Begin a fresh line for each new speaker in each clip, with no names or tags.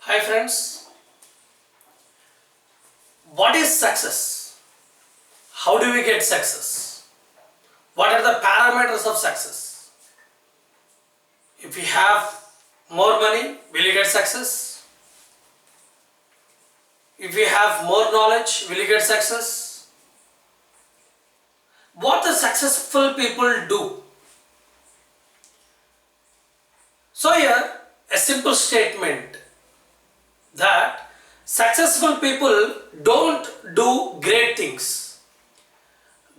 Hi friends, what is success? How do we get success? What are the parameters of success? If we have more money, will you get success? If we have more knowledge, will you get success? What the successful people do? So here, a simple statement that successful people don't do great things.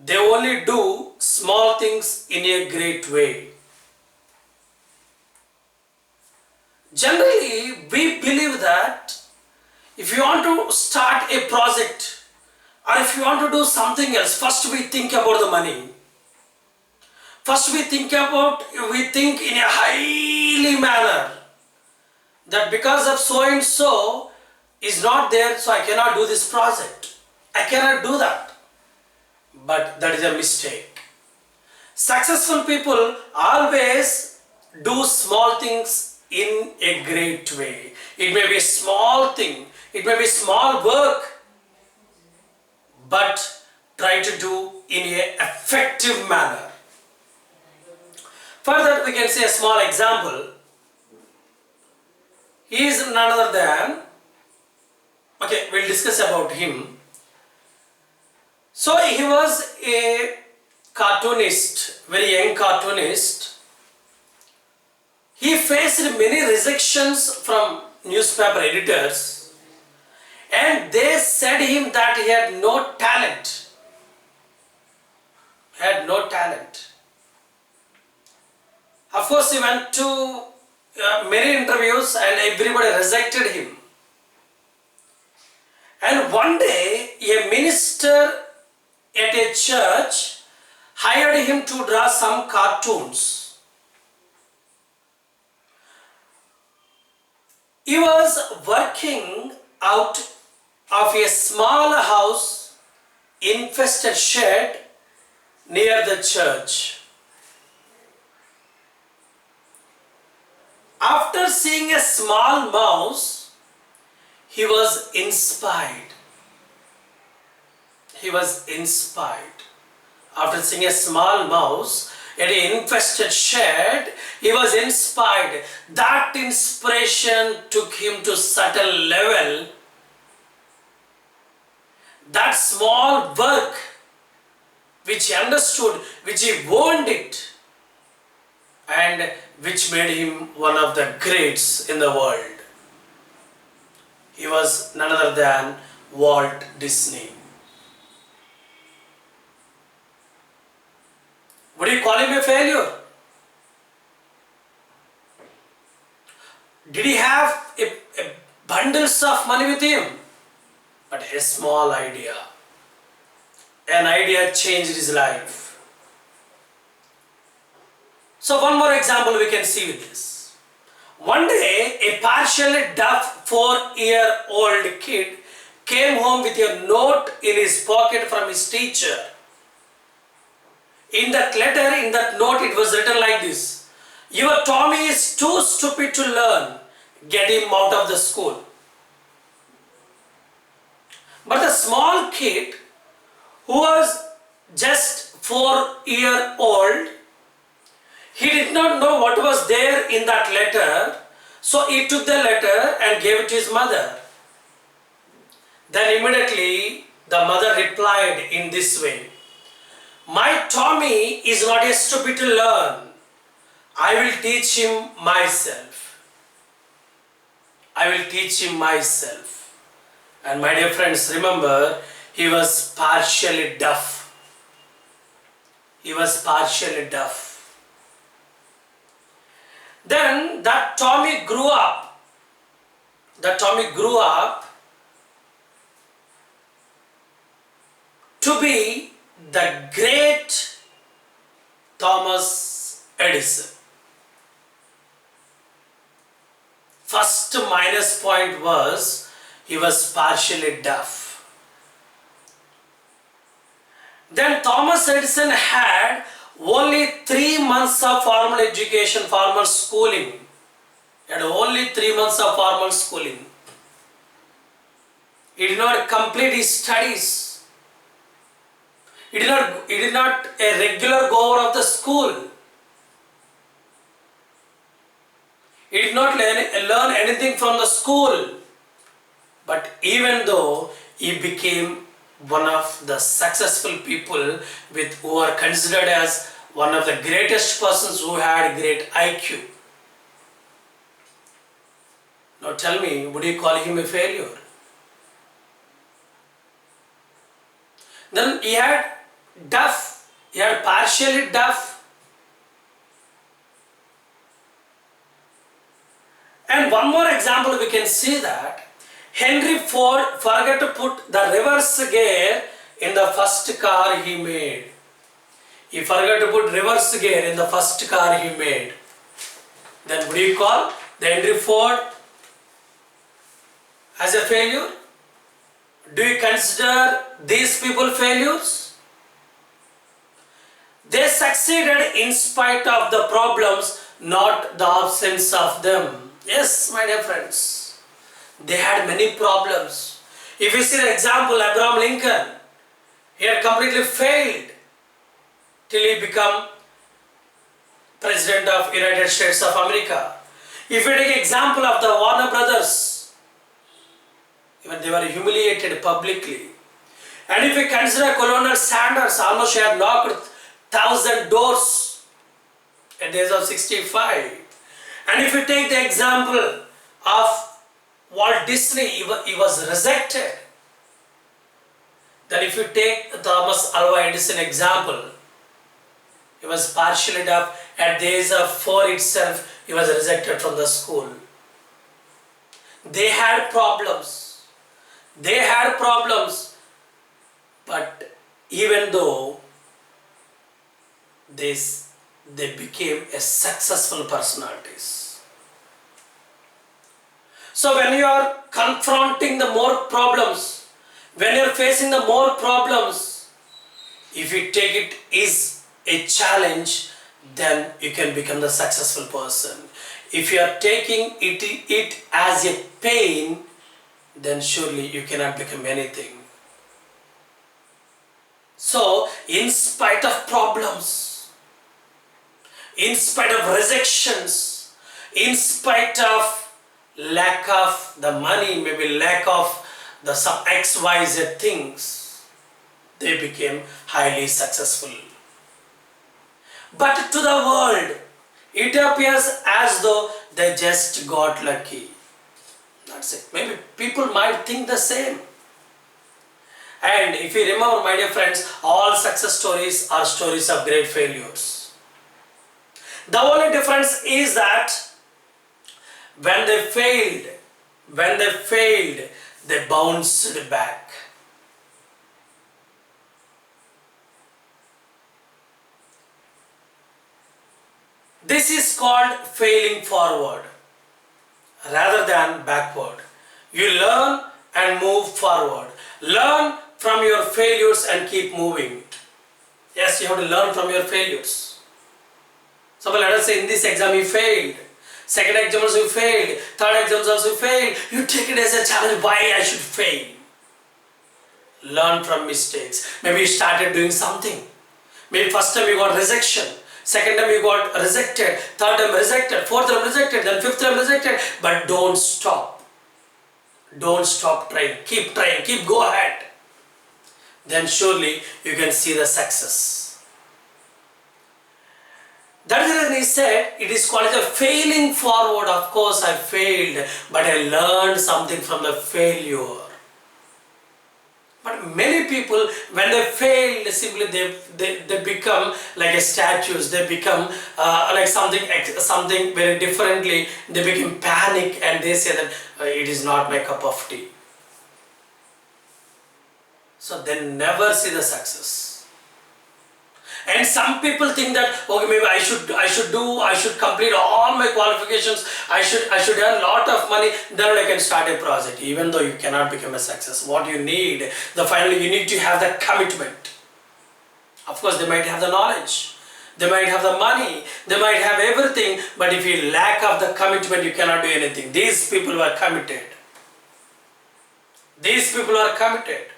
They only do small things in a great way. Generally, we believe that if you want to start a project or if you want to do something else, first we think about the money. First we think in a highly manner that because of so and so is not there, so I cannot do this project. I cannot do that. But that is a mistake. Successful people always do small things in a great way. It may be a small thing, it may be small work, but try to do in an effective manner. Further, we can say a small example. He is none other than, we'll discuss about him. So he was a cartoonist, very young cartoonist. He faced many rejections from newspaper editors, and they said him that he had no talent. Of course, he went to many interviews and everybody rejected him. And one day, a minister at a church hired him to draw some cartoons. He was working out of a small house infested shed near the church. After seeing a small mouse, he was inspired. After seeing a small mouse at an infested shed, he was inspired. That inspiration took him to subtle level. That small work, which he understood, which he owned it, and which made him one of the greats in the world. He was none other than Walt Disney. Would you call him a failure? Did he have a bundles of money with him? But a small idea. An idea changed his life. So one more example we can see with this. One day, a partially deaf 4-year-old kid came home with a note in his pocket from his teacher. In that note, it was written like this: "Your Tommy is too stupid to learn. Get him out of the school." But the small kid, who was just 4-year-old, he did not know what was there in that letter, so he took the letter and gave it to his mother. Then immediately the mother replied in this way: "My Tommy is not a stupid to learn. I will teach him myself. And my dear friends, remember, he was partially deaf. Then that Tommy grew up. To be the great Thomas Edison. First minus point was he was partially deaf. Then Thomas Edison had only 3 months of formal education, formal schooling. He had only 3 months of formal schooling. He did not complete his studies. He did not a regular goer of the school. He did not learn anything from the school. But even though he became one of the successful people who are considered as one of the greatest persons who had great IQ. Now tell me, would you call him a failure? Then he had deaf, he had partially deaf. And one more example we can see that Henry Ford forgot to put the reverse gear in the first car he made. He forgot to put reverse gear in the first car he made. Then would you call the Henry Ford as a failure? Do you consider these people failures? They succeeded in spite of the problems, not the absence of them. Yes, my dear friends, they had many problems. If you see the example, Abraham Lincoln, he had completely failed till he became President of United States of America. If you take example of the Warner Brothers, even they were humiliated publicly. And if you consider Colonel Sanders, almost he had knocked 1,000 doors at the age of 65. And if you take the example of Walt Disney, he was rejected. Then if you take Thomas Alva Edison example, he was partially deaf. At the age of 4 itself, he was rejected from the school. They had problems. They had problems. But even though they became a successful personalities. So when you are confronting the more problems, when you are facing the more problems, if you take it as a challenge, then you can become the successful person. If you are taking it as a pain, then surely you cannot become anything. So, in spite of problems, in spite of rejections, in spite of lack of the money, maybe lack of the some XYZ things, they became highly successful. But to the world, it appears as though they just got lucky. That's it. Maybe people might think the same. And if you remember, my dear friends, all success stories are stories of great failures. The only difference is that when they failed, they bounced back. This is called failing forward rather than backward. You learn and move forward. Learn from your failures and keep moving. Yes, you have to learn from your failures. So let us say in this exam you failed. Second exam also you failed. Third exam also you failed. You take it as a challenge. Why I should fail? Learn from mistakes. Maybe you started doing something. Maybe first time you got rejection. Second time you got rejected. Third time rejected. Fourth time rejected. Then fifth time rejected. But don't stop. Don't stop trying. Keep trying. Keep go ahead. Then surely you can see the success. That is the reason he said it is called a failing forward. Of course I failed, but I learned something from the failure. But many people, when they fail, simply they become like a statues. They become like something very differently. They become panic and they say that it is not my cup of tea. So they never see the success. And some people think that okay, maybe I should complete all my qualifications. I should earn a lot of money. Then I can start a project. Even though you cannot become a success, what you need, finally you need to have the commitment. Of course, they might have the knowledge, they might have the money, they might have everything, but if you lack of the commitment, you cannot do anything. These people were committed. These people are committed.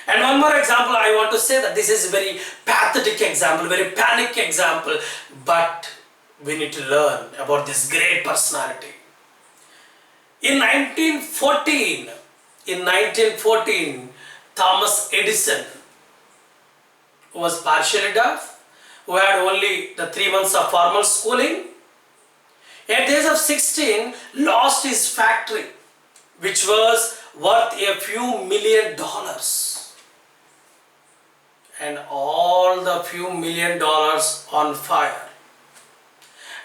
And one more example I want to say, that this is a very pathetic example, very panic example, but we need to learn about this great personality. In 1914, Thomas Edison, who was partially deaf, who had only the 3 months of formal schooling, at the age of 16 lost his factory, which was worth a few $1,000,000, and all the few $1,000,000 on fire.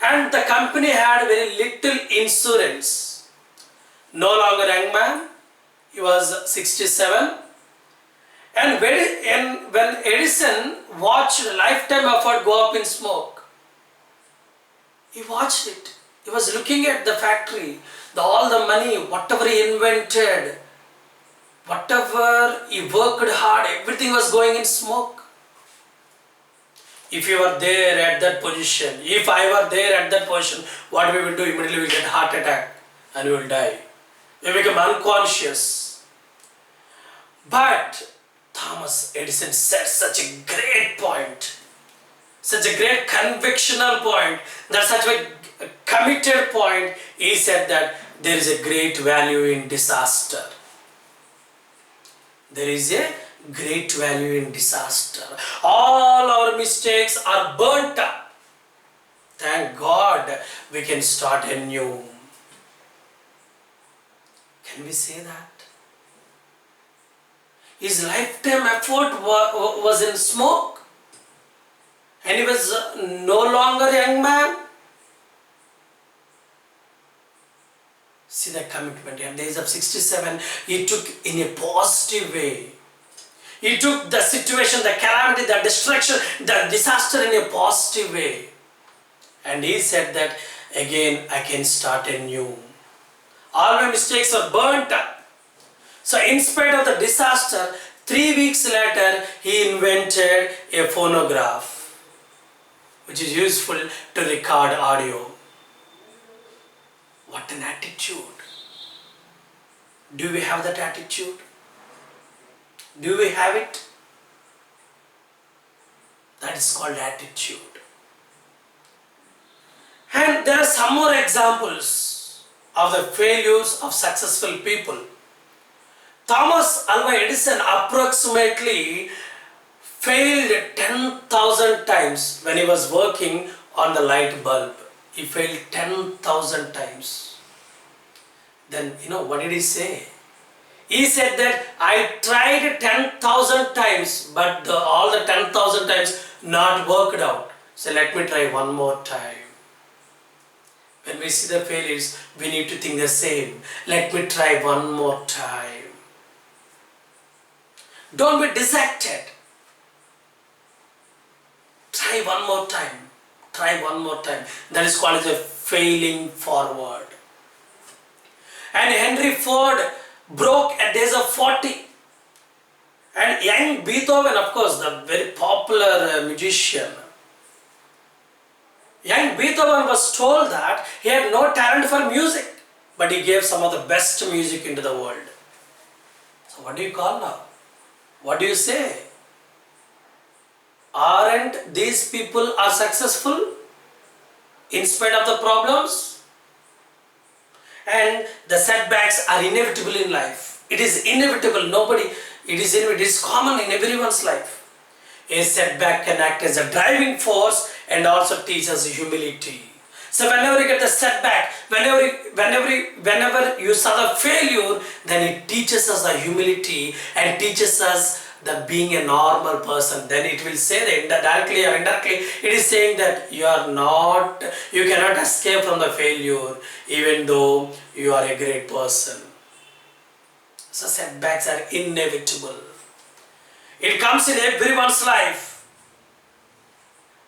And the company had very little insurance. No longer young man, he was 67. And when Edison watched a lifetime effort go up in smoke, he watched it. He was looking at the factory, all the money, whatever he invented, whatever he worked hard, everything was going in smoke. If you were there at that position, if I were there at that position, what we will do? Immediately we will get heart attack and we will die. We become unconscious. But Thomas Edison said such a great point, such a great convictional point, that such a committed point. He said that there is a great value in disaster. There is a great value in disaster. All our mistakes are burnt up. Thank God we can start anew. Can we say that? His lifetime effort was in smoke, and he was no longer a young man. See the commitment. At the age of 67, he took in a positive way. He took the situation, the calamity, the destruction, the disaster in a positive way. And he said that, again, I can start anew. All my mistakes are burnt up. So in spite of the disaster, 3 weeks later, he invented a phonograph, which is useful to record audio. What an attitude. Do we have that attitude? Do we have it? That is called attitude. And there are some more examples of the failures of successful people. Thomas Alva Edison approximately failed 10,000 times when he was working on the light bulb. He failed 10,000 times. Then, what did he say? He said that I tried 10,000 times, but all the 10,000 times not worked out. So let me try one more time. When we see the failures, we need to think the same. Let me try one more time. Don't be dejected. Try one more time. Try one more time. That is called as a failing forward. And Henry Ford broke at the age of 40. And young Beethoven, of course, the very popular musician, young Beethoven was told that he had no talent for music, but he gave some of the best music into the world. So what do you call now? What do you say? Aren't these people are successful in spite of the problems? And the setbacks are inevitable in life. It is inevitable. It is common in everyone's life. A setback can act as a driving force and also teach us humility. So whenever you get the setback, whenever you saw the failure, then it teaches us the humility and teaches us the being a normal person. Then it will say that directly or indirectly, it is saying that you cannot escape from the failure even though you are a great person. So setbacks are inevitable. It comes in everyone's life.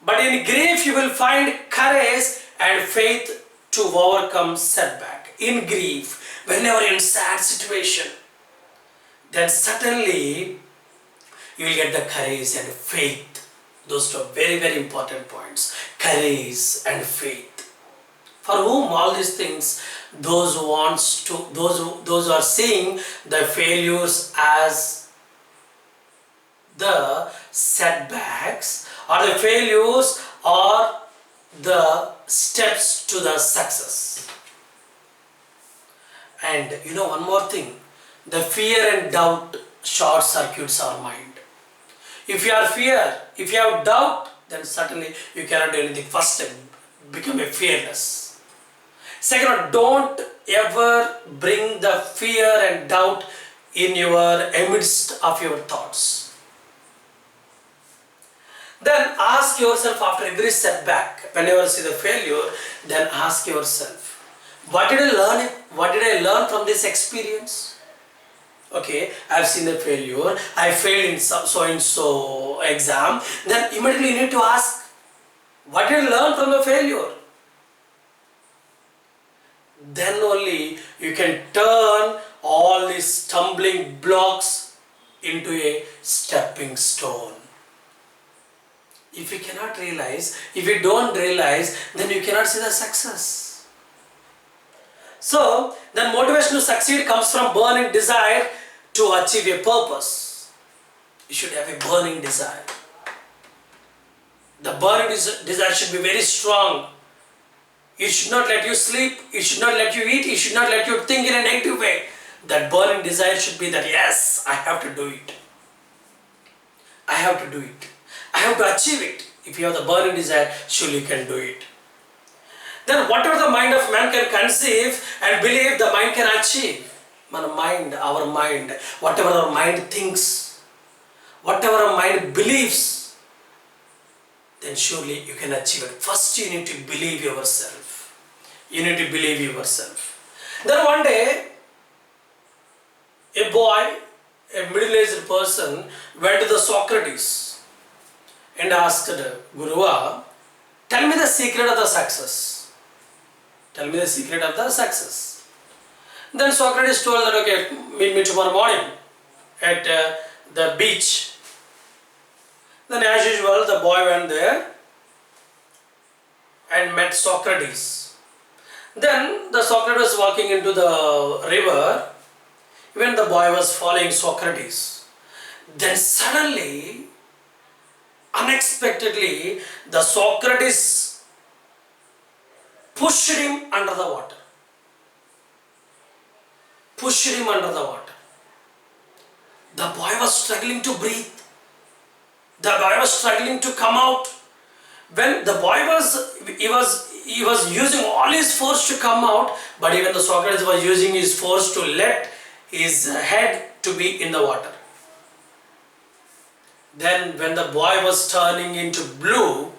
But in grief you will find courage and faith to overcome setback. In grief, whenever you're in sad situation, then suddenly you will get the courage and faith. Those two are very, very important points. Courage and faith. For whom all these things, those who wants to, those who are seeing the failures as the setbacks, or the failures or the steps to the success. And you know one more thing, the fear and doubt short circuits our mind. If you are fear, if you have doubt, then certainly you cannot do anything. First step, become a fearless. Second, don't ever bring the fear and doubt in your amidst of your thoughts. Then ask yourself after every setback, whenever you see the failure, then ask yourself, what did I learn? What did I learn from this experience? Okay, I've seen the failure, I failed in so and so exam. Then immediately you need to ask, what did I learn from the failure? Then only you can turn all these stumbling blocks into a stepping stone. If you cannot realize, if you don't realize, then you cannot see the success. So, then motivation to succeed comes from burning desire to achieve a purpose. You should have a burning desire. The burning desire should be very strong. It should not let you sleep, it should not let you eat, it should not let you think in a negative way. That burning desire should be that, yes, I have to do it. I have to do it. I have to achieve it. If you have the burning desire, surely you can do it. Then whatever the mind of man can conceive and believe, the mind can achieve. Our mind, whatever our mind thinks, whatever our mind believes, then surely you can achieve it. First you need to believe yourself. You need to believe yourself. Then one day, a boy, a middle-aged person, went to the Socrates and asked, Guruva, tell me the secret of the success. Tell me the secret of the success. Then Socrates told that, okay, meet me tomorrow morning at the beach. Then as usual, the boy went there and met Socrates. Then the Socrates was walking into the river. Even the boy was following Socrates. Then suddenly, unexpectedly, the Socrates pushed him under the water. Pushed him under the water. The boy was struggling to breathe. The boy was struggling to come out. When the boy he was using all his force to come out, but even the Socrates was using his force to let his head to be in the water. Then when the boy was turning into blue,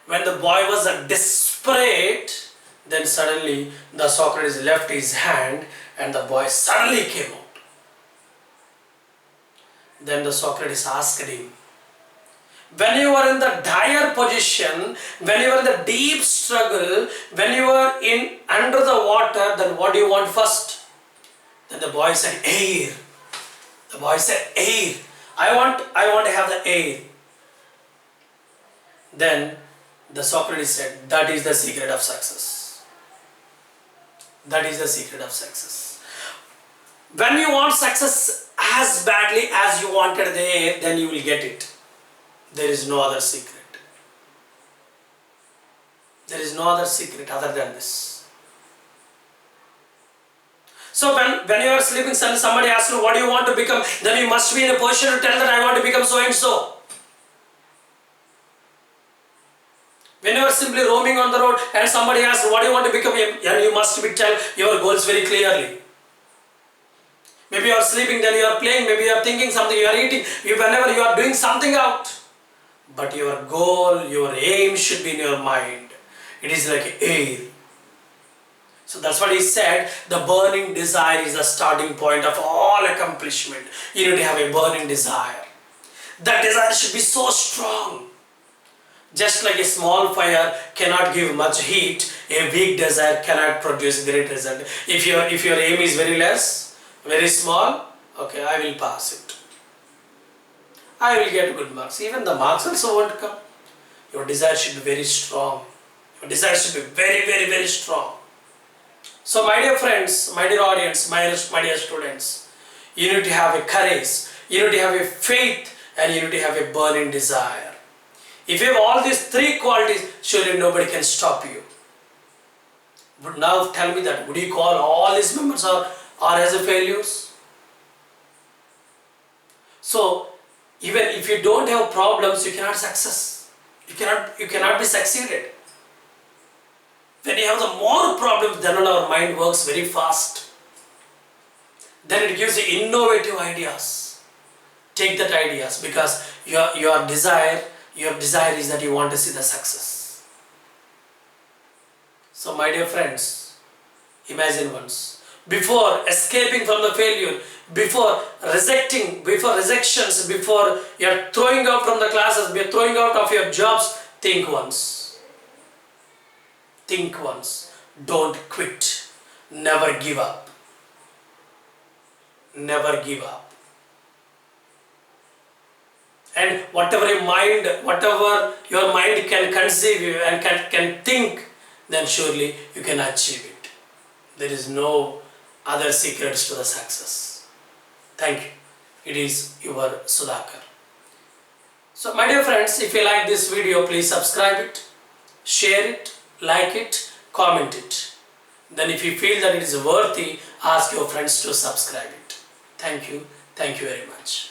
when the boy was desperate, then suddenly the Socrates left his hand and the boy suddenly came out. Then the Socrates asked him, when you are in the dire position, when you are in the deep struggle, when you are in under the water, then what do you want first? Then the boy said, air. The boy said, air. I want to have the air. Then the Socrates said, that is the secret of success. That is the secret of success. When you want success as badly as you wanted the air, then you will get it. There is no other secret. There is no other secret other than this. So when you are sleeping, somebody asks you, what do you want to become? Then you must be in a position to tell that I want to become so and so. When you are simply roaming on the road and somebody asks, what do you want to become? And you must tell your goals very clearly. Maybe you are sleeping, then you are playing, maybe you are thinking something, you are eating, whenever you are doing something out. But your goal, your aim should be in your mind. It is like air. So that's what he said, the burning desire is the starting point of all accomplishment. You need to have a burning desire. That desire should be so strong. Just like a small fire cannot give much heat, a weak desire cannot produce great result. If your aim is very less, very small, okay, I will pass it. I will get good marks. Even the marks also won't come. Your desire should be very strong. Desire should be very, very, very strong. So my dear friends, my dear audience, my dear students, you need to have a courage, you need to have a faith, and you need to have a burning desire. If you have all these three qualities, surely nobody can stop you. But now tell me that, would you call all these members are as a failures? So even if you don't have problems, you cannot success. You cannot be succeeded. When you have the more problems, then our mind works very fast. Then it gives you innovative ideas. Take that ideas, because your desire is that you want to see the success. So my dear friends, imagine once, before escaping from the failure, before rejections, before you are throwing out from the classes, before throwing out of your jobs, think once. Think once. Don't quit. Never give up. Never give up. And whatever your mind can conceive and can think, then surely you can achieve it. There is no other secrets to the success. Thank you. It is your Sudhakar. So my dear friends, if you like this video, please subscribe it, share it, like it, comment it. Then if you feel that it is worthy, ask your friends to subscribe it. Thank you. Thank you very much.